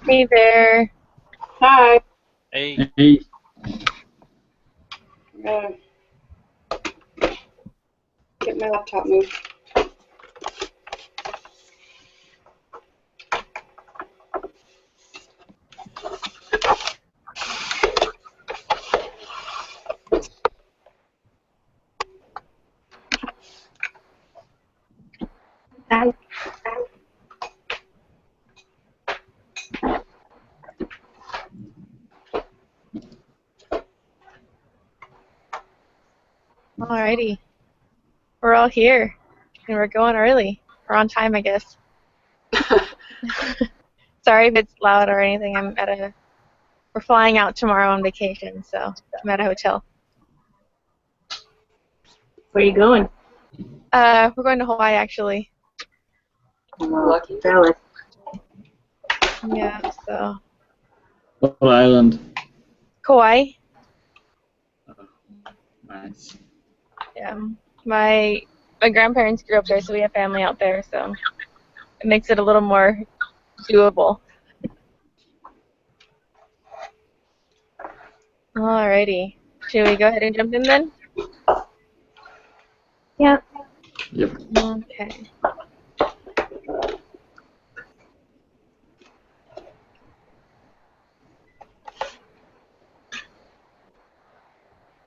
Hey there. Hi. Hey, Hey, Uh, get my laptop moved. Hi. Alrighty. We're all here. And we're going early. We're on time, I guess. Sorry if it's loud or anything. We're flying out tomorrow on vacation, so I'm at a hotel. Where are you going? We're going to Hawaii, actually. Lucky. Jealous. Yeah, so. what island? Kauai. Nice. Yeah. My grandparents grew up there, so we have family out there, so it makes it a little more doable. Alrighty. Should we go ahead and jump in then? Yeah. Yep. Okay.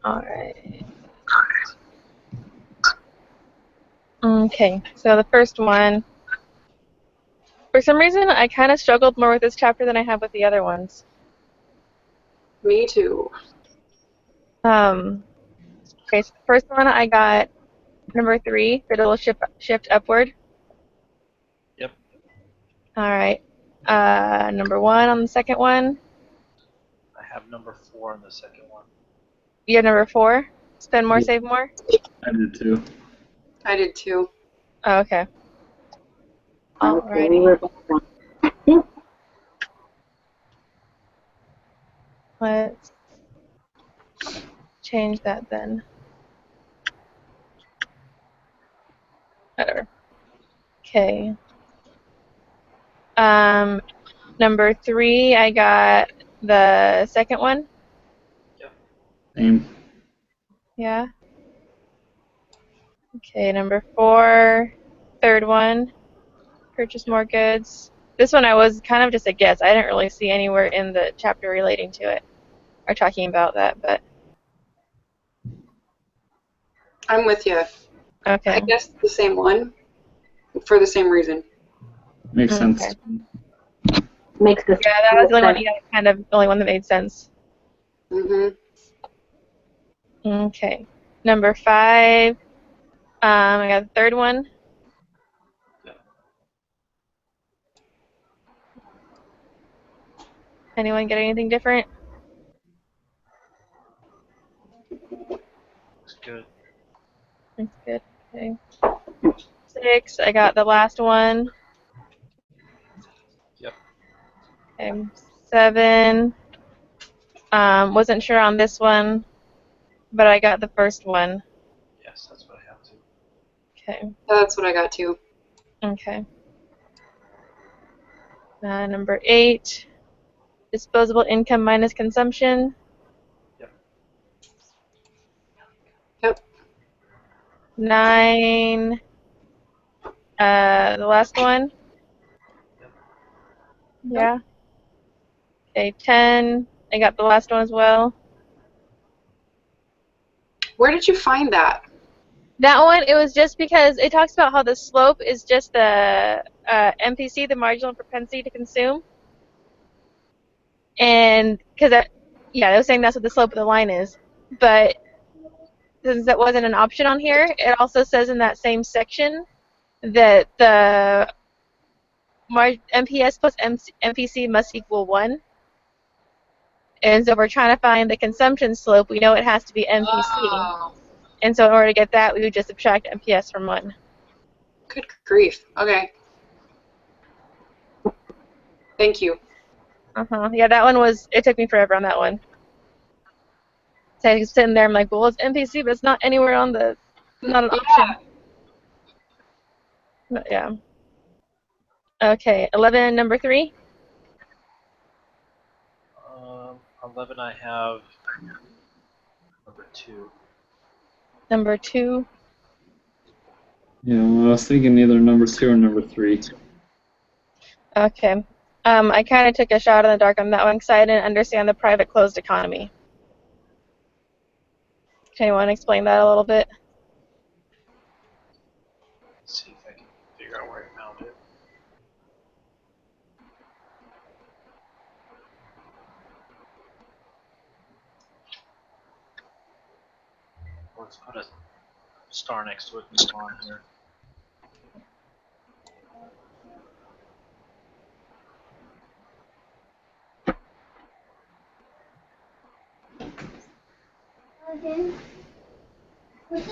Alright. Okay, so the first one. For some reason, I kind of struggled more with this chapter than I have with the other ones. Me too. Okay, so the first one I got number 3, the little shift upward. yep. Alright. Number 1 on the second one. I have number 4 on the second one. You have number 4, spend more, Yep. save more? I did too. I did too. Oh, okay. Okay, we Alrighty. were both wrong. Let's change that then. Whatever. Okay. Number 3, I got the second one. Same. Yeah. Okay, number 4, third one, purchase more goods. This one I was kind of just a guess. I didn't really see anywhere in the chapter relating to it or talking about that, but I'm with you. I okay. guessed the same one for the same reason. Makes Okay. sense. Makes this Yeah, that was the only one. sense. Yeah, kind of the only one that made sense. Mm-hmm. Okay. Number 5. I got the third one. Anyone get anything different? Looks good. That's good. Okay. 6. I got the last one. Yep. Okay. 7. Wasn't sure on this one, but I got the first one. Yes, that's what I have too. Okay. That's what I got too. Okay. Number 8, disposable income minus consumption. Yep. Yep. 9, the last one. Yep. Yeah. Okay, 10, I got the last one as well. Where did you find that? That one, it was just because it talks about how the slope is just the MPC, the marginal propensity to consume. And because yeah, I was saying that's what the slope of the line is. But since that wasn't an option on here, it also says in that same section that the MPS plus MPC must equal 1. And so if we're trying to find the consumption slope, we know it has to be MPC. Oh, And so in order to get that, we would just subtract MPS from 1. good grief. Okay. Thank you. Yeah, that one it took me forever on that one. So I was sitting there, I'm like, well, it's NPC, but it's not anywhere on not an option. But yeah. Okay, 11, number 3. 11 I have number 2. Number 2. Yeah, well, I was thinking either number 2 or number 3. Okay. I kind of took a shot in the dark on that one because I didn't understand the private closed economy. Can anyone explain that a little bit? Let's see if I can figure out where I found it. Let's put a star next to it and move on here.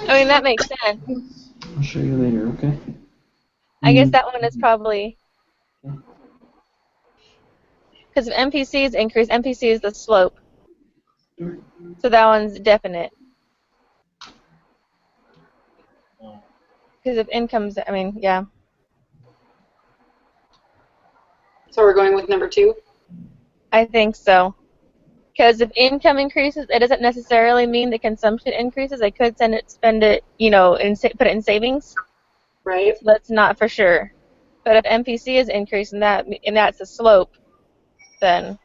I mean, that makes sense. I'll show you later, okay? I guess that one is probably because if NPCs increase, NPC is the slope. So that one's definite. Because if income's, I mean, yeah. So we're going with number 2? I think so. Because if income increases, it doesn't necessarily mean the consumption increases. I could spend it, put it in savings. Right? So that's not for sure. But if NPC is increasing that, and that's the slope, then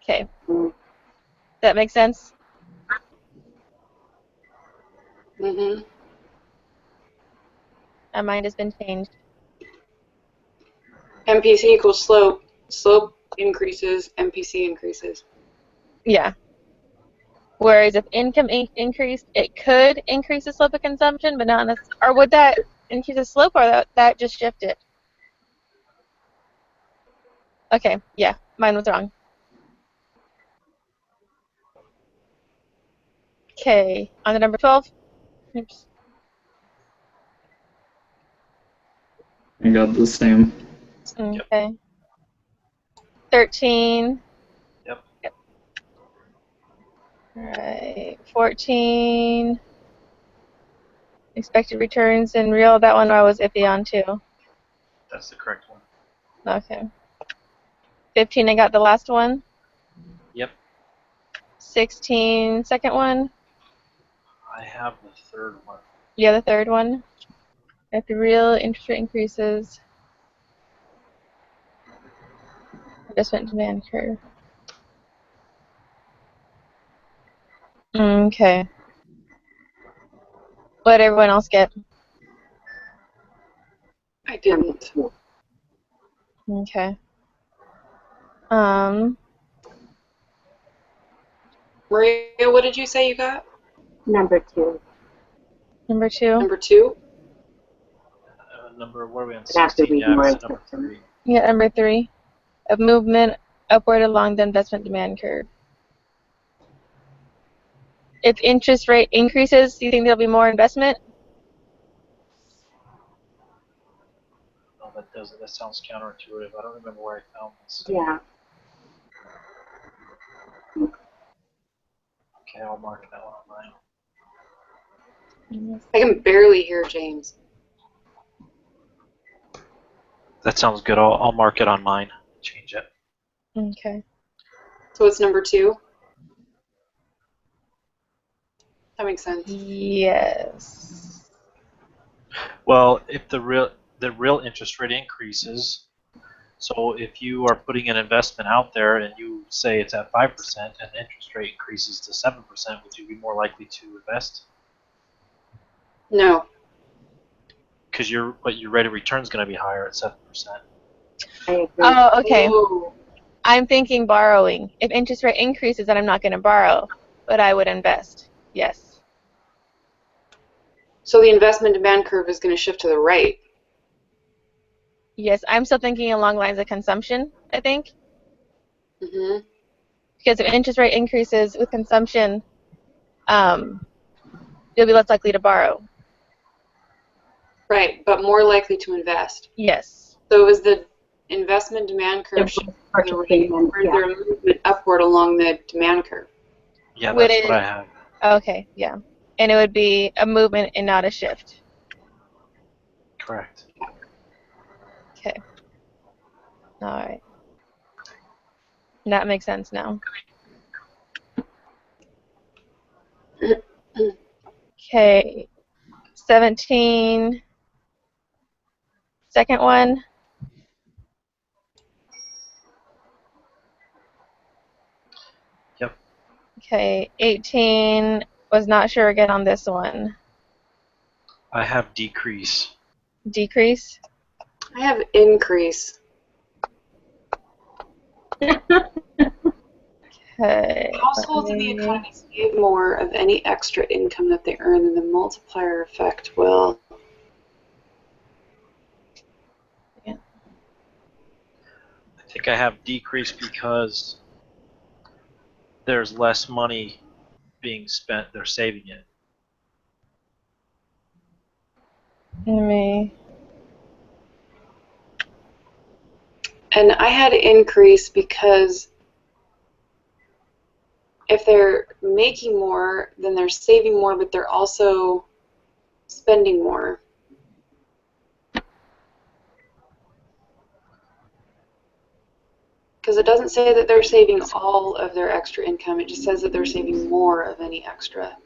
okay. That makes sense? Mm-hmm. My mind has been changed. MPC equals slope. Slope increases, MPC increases. Yeah. Whereas if income increased, it could increase the slope of consumption, but not necessarily. Or would that increase the slope, or that just shift it? Okay, yeah, mine was wrong. Okay, on to number 12. Oops. I got the same. Okay. 13. Yep. Alright, 14. Expected returns in real. That one I was iffy on too. That's the correct one. Okay. 15, I got the last one. Yep. 16, second one. I have the third one. Yeah, the third one. If the real interest rate increases, investment demand curve. Okay. What did everyone else get? I didn't. Okay. Maria, what did you say you got? Number 2. Number 2. Number 2? Number, where are we on I'd have to 16? read Yeah, more it's into number it. 3. Yeah, number 3. A movement upward along the investment demand curve. If interest rate increases, do you think there'll be more investment? No, that sounds counterintuitive. I don't remember where I found this. Yeah. Okay, I'll mark that one on mine. I can barely hear James. That sounds good. I'll mark it on mine. Change it. Okay. So it's number 2? That makes sense. Yes. Well, if the real interest rate increases, so if you are putting an investment out there and you say it's at 5% and the interest rate increases to 7%, would you be more likely to invest? No. Because your rate of return is going to be higher at 7%. I agree. Oh, okay. Ooh. I'm thinking borrowing. If interest rate increases, then I'm not going to borrow, but I would invest. Yes. So the investment demand curve is going to shift to the right. Yes, I'm still thinking along lines of consumption, I think. Mm-hmm. Because if interest rate increases with consumption, you'll be less likely to borrow. Right, but more likely to invest. Yes. So is the investment demand curve shifting to the right, or is there a movement upward along the demand curve? Yeah, Would that's what it- I have. Okay, yeah. And it would be a movement and not a shift. Correct. Okay. All right. That makes sense now. Okay. 17. Second one. Yep. Okay. 18. Was not sure again on this one. I have decrease. Decrease. I have increase. Okay. Households in the economy save more of any extra income that they earn than the multiplier effect will. I think I have decrease because there's less money being spent. They're saving it. Me. And I had increase because if they're making more, then they're saving more, but they're also spending more. Because it doesn't say that they're saving all of their extra income. It just says that they're saving more of any extra.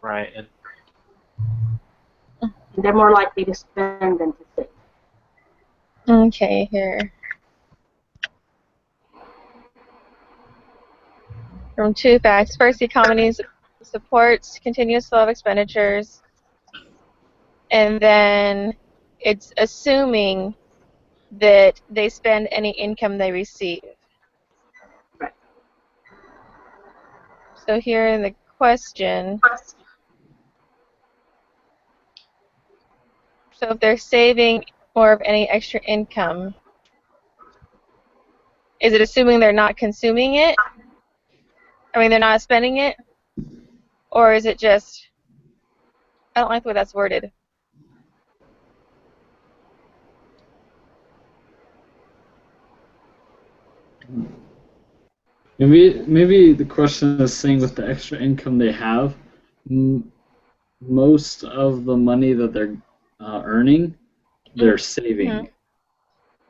Right. And They're more likely to spend than to save. Okay, here. From two facts. First, the economy supports continuous flow of expenditures. And then it's assuming that they spend any income they receive. Right. So here in the question, so if they're saving more of any extra income, is it assuming they're not consuming it? I mean, they're not spending it? Or is it just, I don't like the way that's worded. Maybe the question is saying with the extra income they have, most of the money that they're earning, they're saving.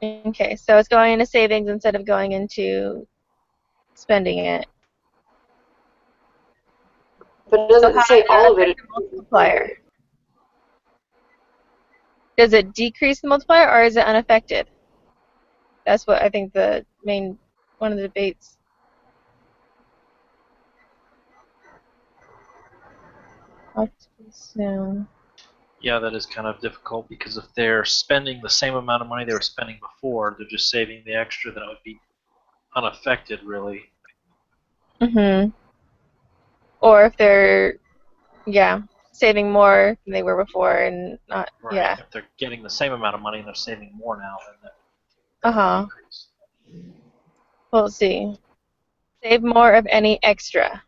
Okay, so it's going into savings instead of going into spending it. But it doesn't say all of it. Multiplier. Does it decrease the multiplier or is it unaffected? That's what I think the main, one of the debates. What to assume? yeah, that is kind of difficult because if they're spending the same amount of money they were spending before, they're just saving the extra, then it would be unaffected, really. Or if they're, yeah, saving more than they were before and not, Right. yeah. If they're getting the same amount of money and they're saving more now, then that Uh-huh. decrease. Well, let's see. Save more of any extra.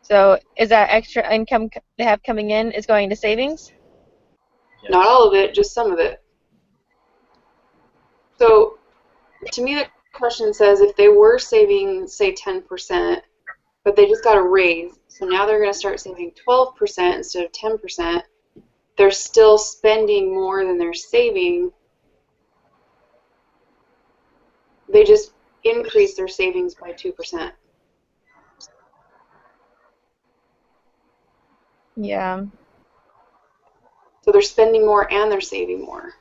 So is that extra income they have coming in is going to savings? Yes. Not all of it, just some of it. So to me, the question says if they were saving, say, 10%, but they just got a raise, so now they're going to start saving 12% instead of 10%, they're still spending more than they're saving. They just increase their savings by 2%. Yeah. So they're spending more and they're saving more.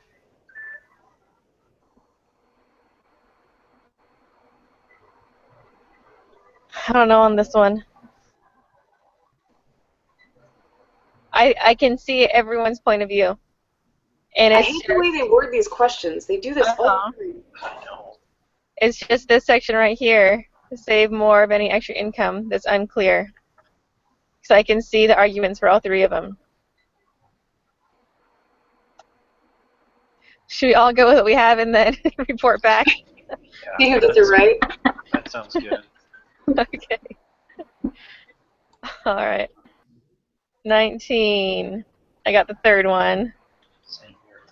I don't know on this one. I can see everyone's point of view. And I it's hate the way they word these questions. They do this all the time. I know. It's just this section right here, to save more of any extra income, that's unclear. So I can see the arguments for all three of them. Should we all go with what we have and then report back? Yeah, that's right. That sounds good. Okay. All right. 19. I got the third one. Same here.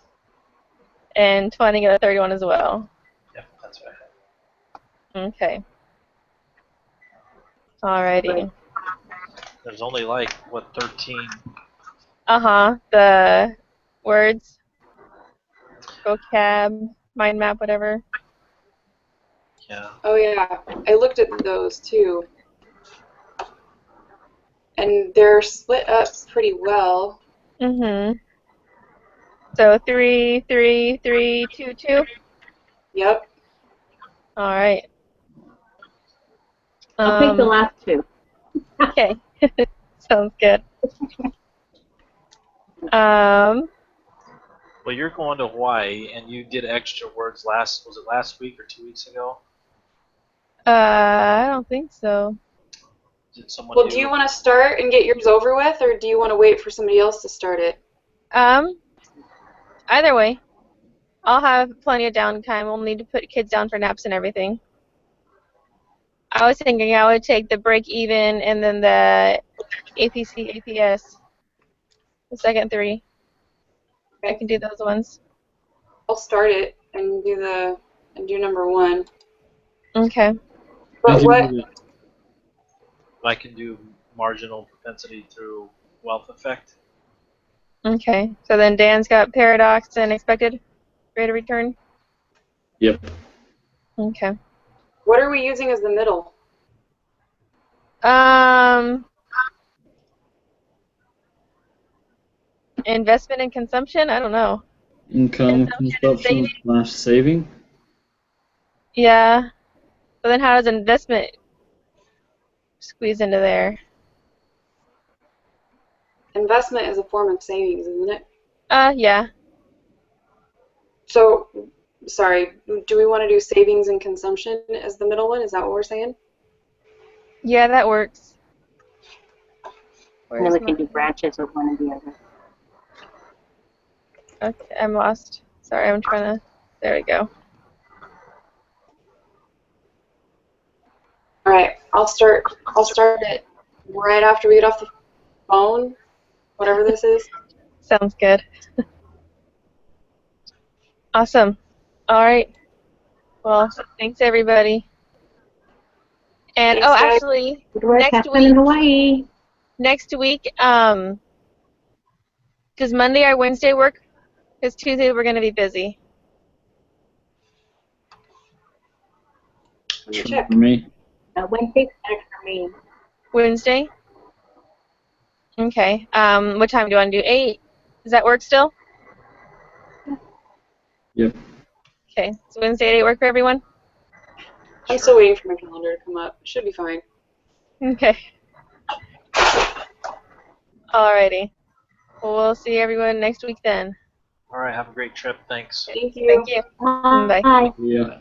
And 20 got the third one as well. Yep, that's what I have. Okay. Alrighty. There's only like, what, 13? The words, vocab, mind map, whatever. Yeah. Oh yeah, I looked at those too, and they're split up pretty well. Mhm. So 3, 3, 3, 2, 2. Yep. All right. I'll take the last two. Okay. Sounds good. Um. Well, you're going to Hawaii, and you did extra words was it last week or 2 weeks ago? I don't think so. Did someone Well, do you want to start and get yours over with, or do you want to wait for somebody else to start it? Either way, I'll have plenty of downtime. We'll need to put kids down for naps and everything. I was thinking I would take the break even and then the APC, APS, the second three. I Okay. can do those ones. I'll start it and do number one. Okay. I But can what? do that. I can do marginal propensity through wealth effect. Okay. So then Dan's got paradox and expected rate of return. Yep. Okay. What are we using as the middle? Investment and consumption? I don't know. Income, Consumption and consumption saving? / saving. Yeah. But then how does investment squeeze into there? Investment is a form of savings, isn't it? Yeah. So, sorry, do we want to do savings and consumption as the middle one? Is that what we're saying? Yeah, that works. And then Where's we can do my... branches of one or the other. Okay, I'm lost. Sorry, I'm trying to... There we go. All right, I'll start it right after we get off the phone, whatever this is. Sounds good. Awesome. All right. Well, thanks everybody. And Thanks, guys. actually, Good work. Have fun in Hawaii. next week, does Monday or Wednesday work? Because Tuesday we're going to be busy. Let me Sure check. for me. Wednesday's better for me. Wednesday? Okay. What time do you want to do? 8? Does that work still? Yep. Okay. So Wednesday at 8 work for everyone? I'm still waiting for my calendar to come up. Should be fine. Okay. Alrighty. Well, we'll see everyone next week then. All right, have a great trip. Thanks. Thank you. Thank you. Bye. Bye. Yeah.